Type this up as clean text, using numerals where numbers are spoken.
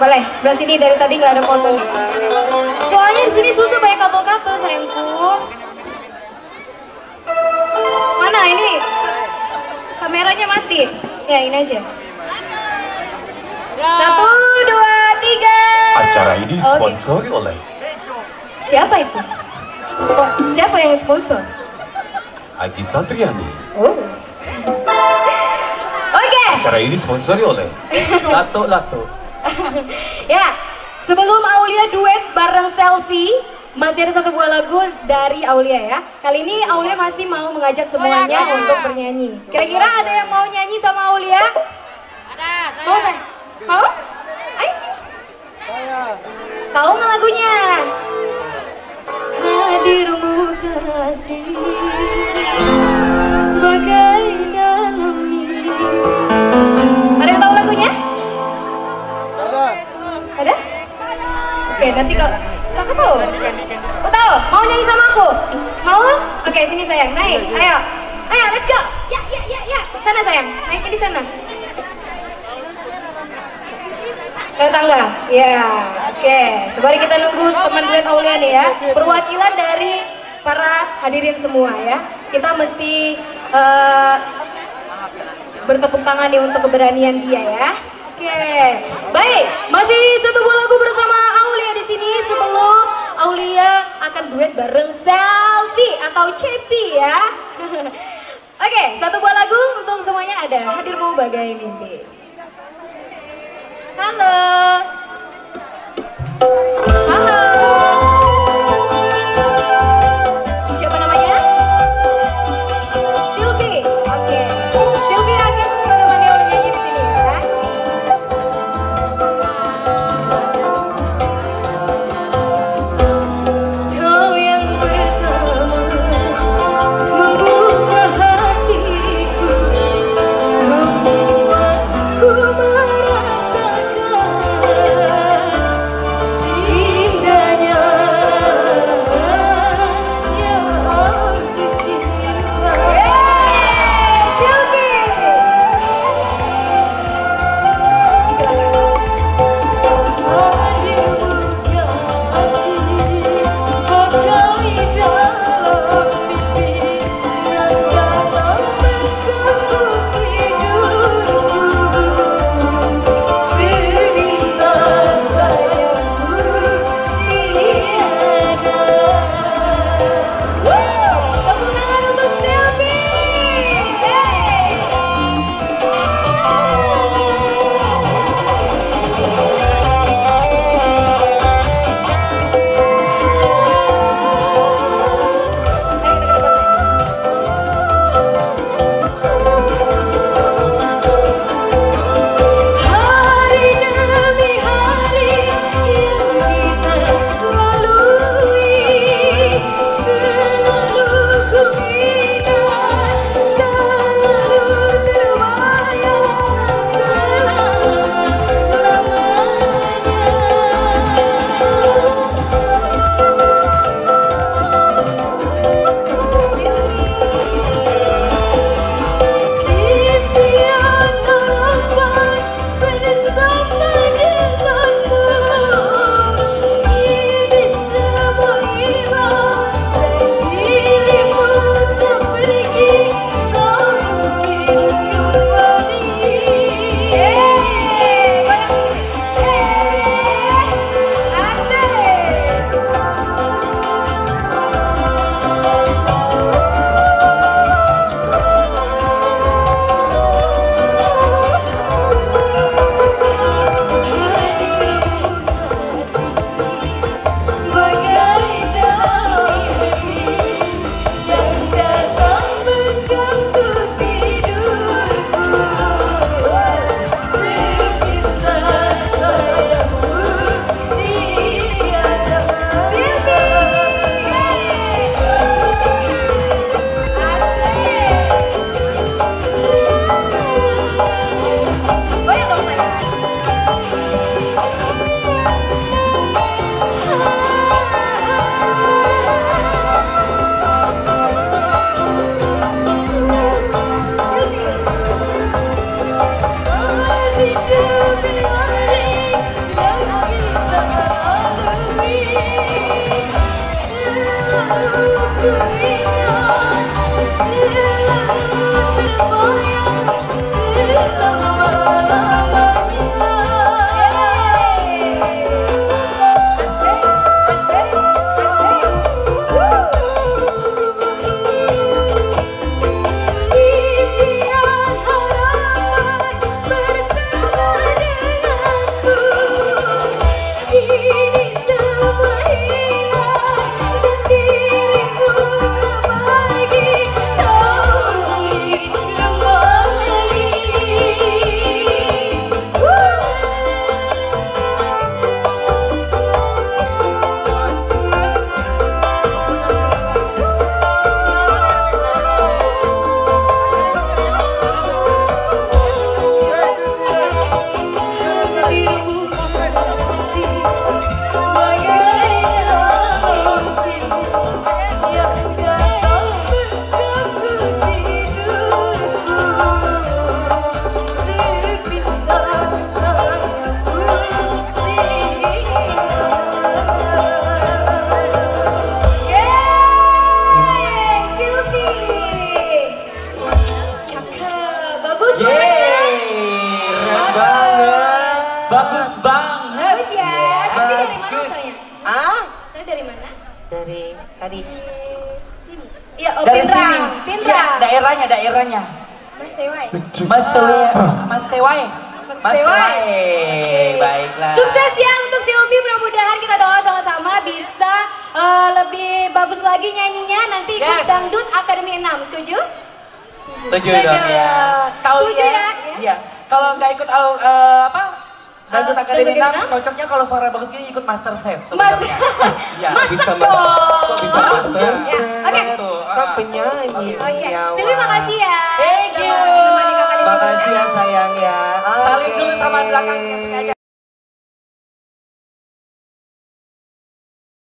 Boleh, sebelah sini dari tadi nggak ada foto. Soalnya di sini susu banyak couple-couple sayangku. Mana ini? Kameranya mati. Ya ini aja. 1, 2, 3. Acara ini disponsori oleh Siapa itu? Siapa yang sponsor? Aji Satriani. Oh. Oke. Acara ini disponsori oleh Lato. Ya, sebelum Aulia duet bareng Selfie, masih ada satu buah lagu dari Aulia ya. Kali ini Aulia masih mau mengajak semuanya untuk bernyanyi. Kira-kira ada yang mau nyanyi sama Aulia? Ada, saya. Mau saya? Mau? Ayo sini. Tahu nggak lagunya? Hadirmu kasih bagai dalam mimpi. Ada yang tahu lagunya? Ada? Oke, nanti kalau kakak tahu? Oh tahu? Mau nyanyi sama aku? Mau? Oke, sini sayang, naik. Ayo, let's go. Ya. Sana sayang, naiknya di sana. Ke tangga? Ya, oke. Sebari kita nunggu teman duet Aulia nih ya. Perwakilan dari para hadirin semua ya. Kita mesti bertepuk tangan nih untuk keberanian dia ya. Oke, baik. Masih satu buah lagu bersama Aulia di sini sebelum Aulia akan duet bareng Selfie atau Cepi ya. Oke, satu buah lagu untuk semuanya ada. Hadirmu bagai mimpi. Halo. Halo. Siapa namanya? Sylvie. Oke. Sylvie akan menemani Aulia nyanyi di sini ya. Kau yang pertama membuka hatiku, membuatku merasakan Bagus banget. Bagus ya. Tapi dari mana Bagus. saya? Ah? Saya dari mana? Dari tadi. Sini. Iya, oh, Dari Pindrang. sini. Pindrang. Ya, daerahnya. Mas Sewai. Mas Sewai. Mas Sewai. Mas Sewai. Baiklah. Sukses ya untuk Silvi, mudah-mudahan kita doa sama-sama bisa lebih bagus lagi nyanyinya nanti ikut Yes. Dangdut Akademi 6, setuju? Setuju dong ya. Kalau Setuju ya? Iya. Kalau nggak ikut apa? Dangdut Akademi Dangdut 6, cocoknya kalau suara bagus gini ikut Master Chef Mas, sebenarnya. Iya. Bisa mas, kok bisa master? Ya, oke. Tuh, Kan penyanyi. Oh iya, Ya, Silvi wah. makasih ya. Thank you. Udah menemani kakak di sini. Makasih ya sayang ya. Saling Oke. dulu sama belakangnya.